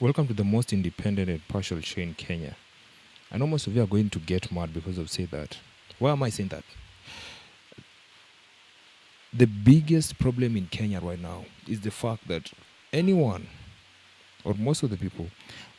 Welcome to the most independent and partial show in Kenya. I know most of you are going to get mad because of say that. Why am I saying that? The biggest problem in Kenya right now is the fact that anyone or most of the people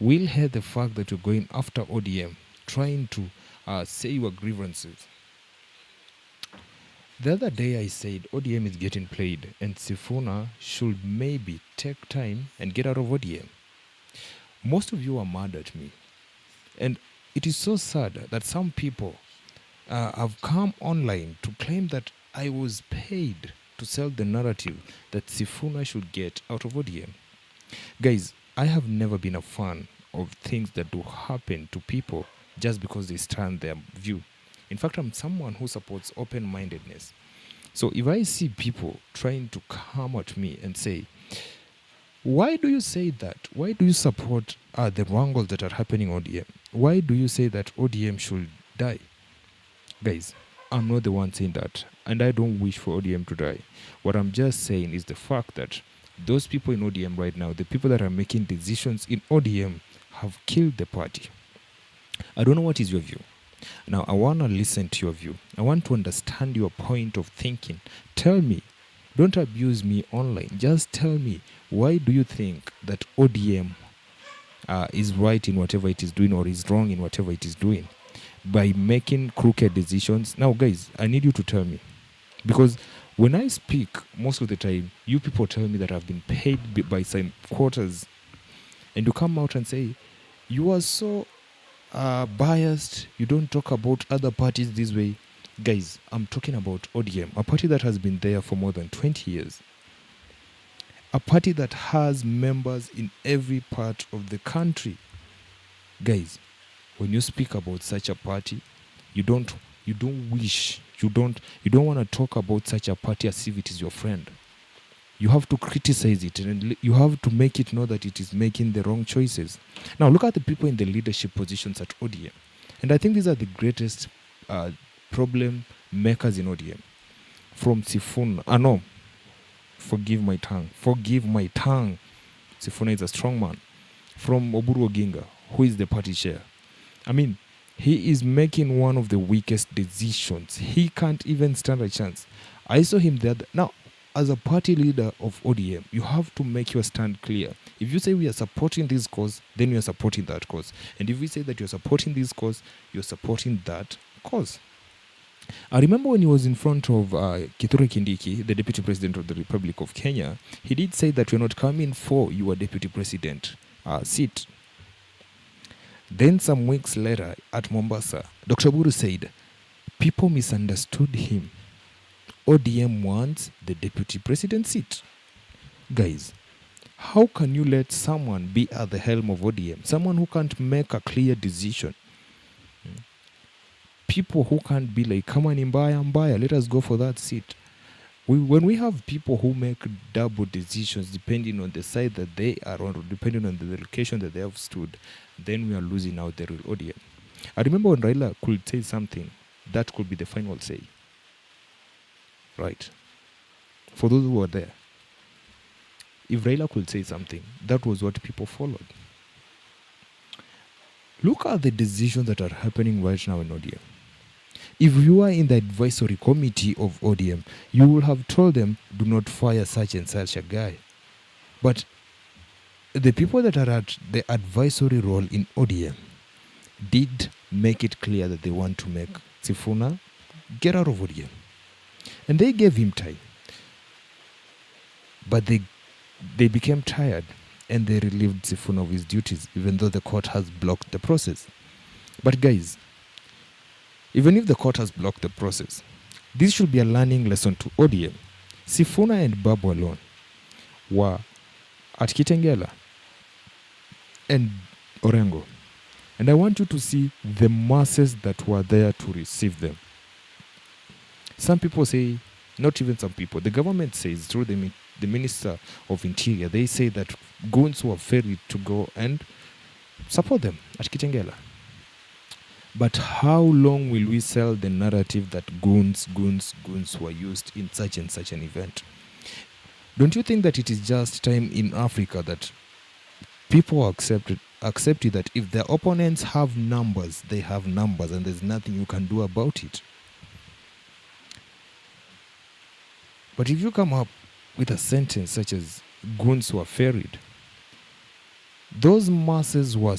will hear the fact that you're going after ODM, trying to say your grievances. The other day I said ODM is getting played and SUFUNA should maybe take time and get out of ODM. Most of you are mad at me. And it is so sad that some people have come online to claim that I was paid to sell the narrative that SUFUNA should get out of ODM. Guys, I have never been a fan of things that do happen to people just because they stand their view. In fact, I'm someone who supports open-mindedness. So if I see people trying to come at me and say, why do you say that? Why do you support the wrangles that are happening on ODM? Why do you say that ODM should die? Guys, I'm not the one saying that, and I don't wish for ODM to die. What I'm just saying is the fact that those people in ODM right now, the people that are making decisions in ODM, have killed the party. I don't know what is your view. Now, I want to listen to your view. I want to understand your point of thinking. Tell me. Don't abuse me online. Just tell me, why do you think that ODM is right in whatever it is doing or is wrong in whatever it is doing by making crooked decisions? Now, guys, I need you to tell me. Because when I speak, most of the time, you people tell me that I've been paid by some quarters. And you come out and say, you are so biased. You don't talk about other parties this way. Guys, I'm talking about ODM, a party that has been there for more than 20 years. A party that has members in every part of the country. Guys, when you speak about such a party, you don't want to talk about such a party as if it is your friend. You have to criticize it and you have to make it know that it is making the wrong choices. Now, look at the people in the leadership positions at ODM. And I think these are the greatest problem makers in ODM. From SUFUNA, forgive my tongue. SUFUNA is a strong man. From Oburu Oginga, who is the party chair. I mean, he is making one of the weakest decisions. He can't even stand a chance. I saw him there. Now, as a party leader of ODM, you have to make your stand clear. If you say we are supporting this cause, then you are supporting that cause. And if we say that you're supporting this cause, you're supporting that cause. I remember when he was in front of Kithure Kindiki, the Deputy President of the Republic of Kenya, he did say that we're not coming for your Deputy President seat. Then some weeks later at Mombasa, Dr. Buru said, people misunderstood him. ODM wants the Deputy President seat. Guys, how can you let someone be at the helm of ODM? Someone who can't make a clear decision. People who can't be like, come on, Mbaya, let us go for that seat. When we have people who make double decisions depending on the side that they are on, or depending on the location that they have stood, then we are losing out the real ODM. I remember when Raila could say something, that could be the final say. Right? For those who were there. If Raila could say something, that was what people followed. Look at the decisions that are happening right now in ODM. If you are in the advisory committee of ODM, you will have told them, do not fire such and such a guy. But the people that are at the advisory role in ODM did make it clear that they want to make SUFUNA get out of ODM. And they gave him time. But they became tired and they relieved SUFUNA of his duties, even though the court has blocked the process. But guys, even if the court has blocked the process, this should be a learning lesson to ODM. SUFUNA and Babu alone were at Kitengela and Orengo. And I want you to see the masses that were there to receive them. Some people say, not even some people, the government says through the Minister of Interior, they say that goons were ferried to go and support them at Kitengela. But how long will we sell the narrative that goons were used in such and such an event? Don't you think that it is just time in Africa that People accepted that if their opponents have numbers, they have numbers, and there's nothing you can do about it. But if you come up with a sentence such as goons were ferried, those masses were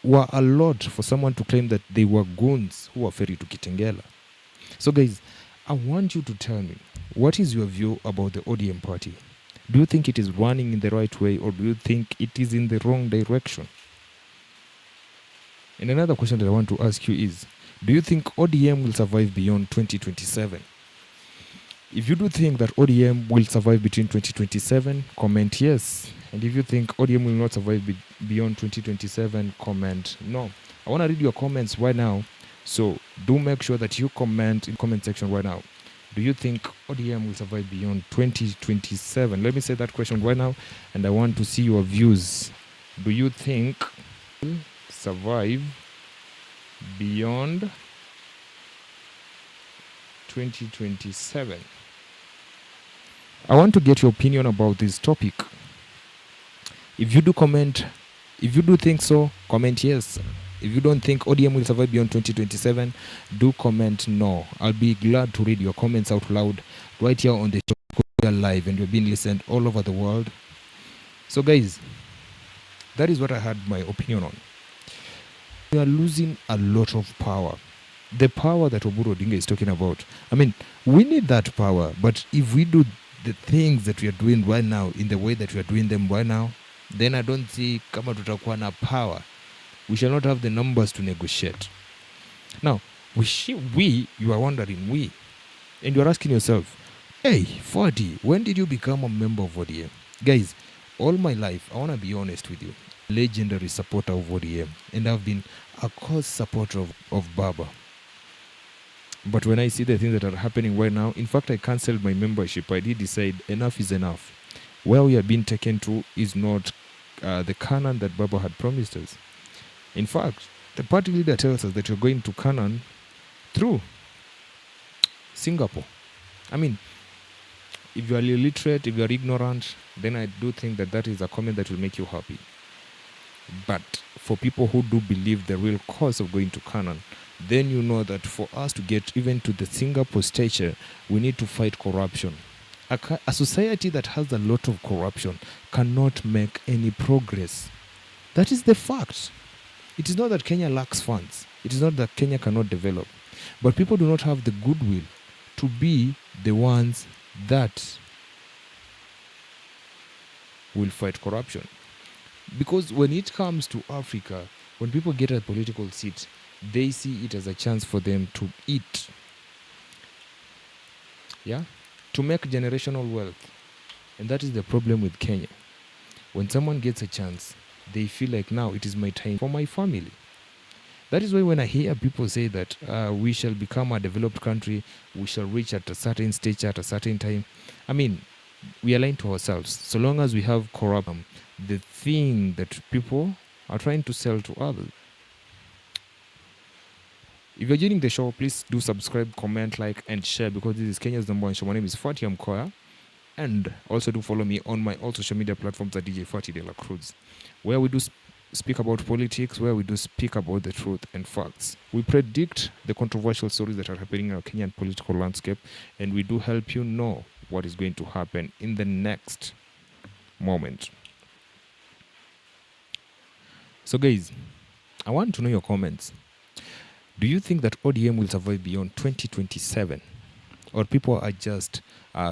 a lot for someone to claim that they were goons who were ferried to Kitengela. So guys, I want you to tell me, what is your view about the ODM party? Do you think it is running in the right way, or do you think it is in the wrong direction? And another question that I want to ask you is, do you think ODM will survive beyond 2027? If you do think that ODM will survive between 2027, comment yes. And if you think ODM will not survive beyond 2027, comment no. I want to read your comments right now, so do make sure that you comment in the comment section right now. Do you think ODM will survive beyond 2027? Let me say that question right now, and I want to see your views. Do you think it will survive beyond 2027? I want to get your opinion about this topic. If you do think so, comment yes. If you don't think ODM will survive beyond 2027, do comment no. I'll be glad to read your comments out loud right here on the show. We are live and you're being listened all over the world. So guys, that is what I had my opinion on. We are losing a lot of power. The power that Oburu Odinga is talking about. I mean, we need that power, but if we do the things that we are doing right now in the way that we are doing them right now, then I don't see kama tutakuwa na power. We shall not have the numbers to negotiate. Now, you are wondering, and you are asking yourself, hey, 40, when did you become a member of ODM? Guys, all my life, I want to be honest with you, legendary supporter of ODM, and I've been a cause supporter of Baba. But when I see the things that are happening right now, in fact, I cancelled my membership. I did decide enough is enough. Where we are being taken to is not the Canaan that Baba had promised us. In fact, the party leader tells us that you're going to Canaan through Singapore. I mean, if you are illiterate, if you are ignorant, then I do think that that is a comment that will make you happy. But for people who do believe the real cause of going to Canaan, then you know that for us to get even to the Singapore stature, we need to fight corruption. A society that has a lot of corruption cannot make any progress. That is the fact. It is not that Kenya lacks funds. It is not that Kenya cannot develop. But people do not have the goodwill to be the ones that will fight corruption. Because when it comes to Africa, when people get a political seat, they see it as a chance for them to eat. Yeah? To make generational wealth. And that is the problem with Kenya. When someone gets a chance, they feel like now it is my time for my family. That is why when I hear people say that we shall become a developed country, we shall reach at a certain stage at a certain time, I mean, we are lying to ourselves. So long as we have corruption, the thing that people are trying to sell to others. If you're joining the show, please do subscribe, comment, like, and share, because this is Kenya's #1 show. My name is Fatih Mkoya. And also do follow me on my all social media platforms at DJ Fatih De La Cruz, where we do speak about politics, where we do speak about the truth and facts. We predict the controversial stories that are happening in our Kenyan political landscape, and we do help you know what is going to happen in the next moment. So guys, I want to know your comments. Do you think that ODM will survive beyond 2027? Or people are just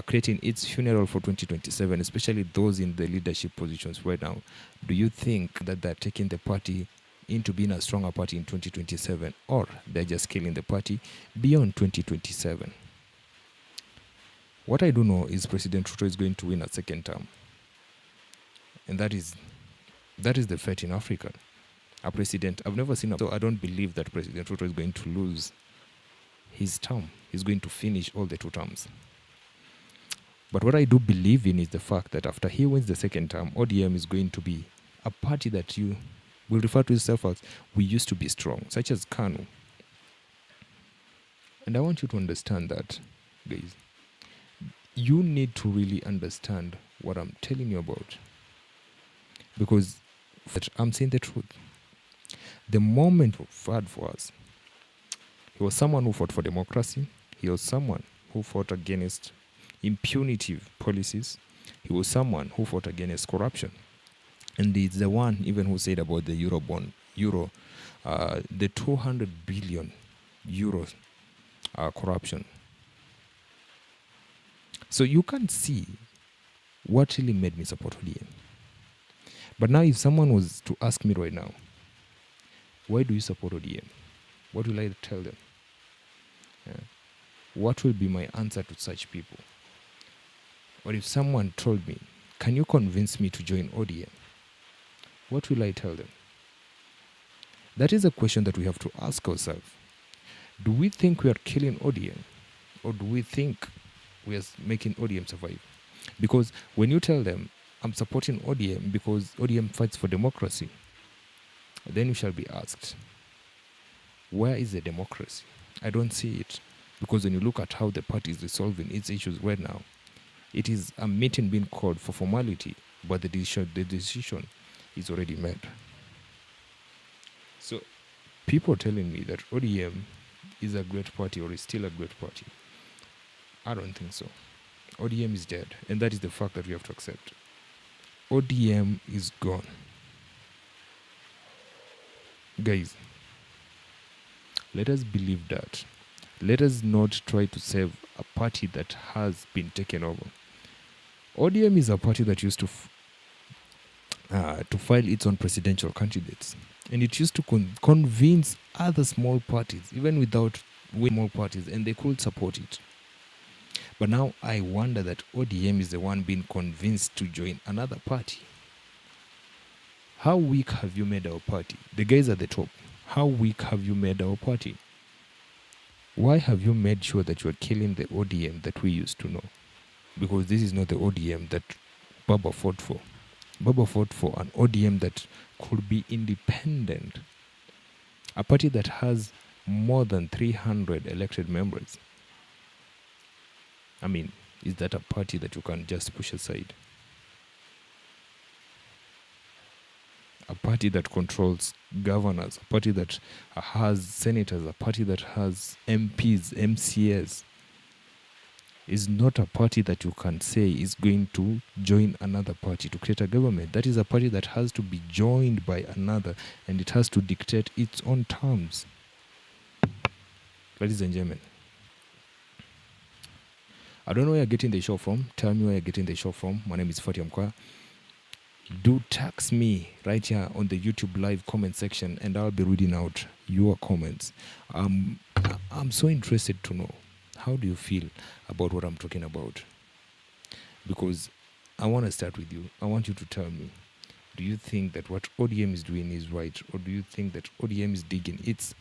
creating its funeral for 2027, especially those in the leadership positions right now? Do you think that they're taking the party into being a stronger party in 2027, or they're just killing the party beyond 2027? What I do know is President Ruto is going to win a second term. And that is the fate in Africa. A president, I've never seen so I don't believe that President Ruto is going to lose his term. He's going to finish all the 2 terms. But what I do believe in is the fact that after he wins the second term, ODM is going to be a party that you will refer to yourself as, we used to be strong, such as KANU. And I want you to understand that, guys. You need to really understand what I'm telling you about. because I'm saying the truth. The moment fought for us, he was someone who fought for democracy. He was someone who fought against impunity policies. He was someone who fought against corruption. And it's the one even who said about the the 200 billion euros corruption. So you can see what really made me support ODM. But now if someone was to ask me right now, why do you support ODM? What will I tell them? What will be my answer to such people? Or if someone told me, can you convince me to join ODM? What will I tell them? That is a question that we have to ask ourselves. Do we think we are killing ODM? Or do we think we are making ODM survive? Because when you tell them, I'm supporting ODM because ODM fights for democracy, then you shall be asked, where is the democracy? I don't see it. Because when you look at how the party is resolving its issues right now, it is a meeting being called for formality, but the decision is already made. So people telling me that ODM is a great party or is still a great party, I don't think so. ODM is dead, and that is the fact that we have to accept. ODM is gone. Guys, let us believe that. Let us not try to save a party that has been taken over. ODM is a party that used to file its own presidential candidates. And it used to convince other small parties, even without small parties, and they could support it. But now I wonder that ODM is the one being convinced to join another party. How weak have you made our party? The guys at the top, how weak have you made our party? Why have you made sure that you are killing the ODM that we used to know? Because this is not the ODM that Baba fought for. Baba fought for an ODM that could be independent. A party that has more than 300 elected members. I mean, is that a party that you can just push aside? A party that controls governors, a party that has senators, a party that has MPs, MCS, is not a party that you can say is going to join another party to create a government. That is a party that has to be joined by another, and it has to dictate its own terms. Ladies and gentlemen, I don't know where you're getting the show from. Tell me where you're getting the show from. My name is Fatih Mkwa. Do text me right here on the YouTube live comment section, and I'll be reading out your comments. I'm so interested to know, how do you feel about what I'm talking about? Because I want to start with you. I want you to tell me, do you think that what ODM is doing is right, or do you think that ODM is digging its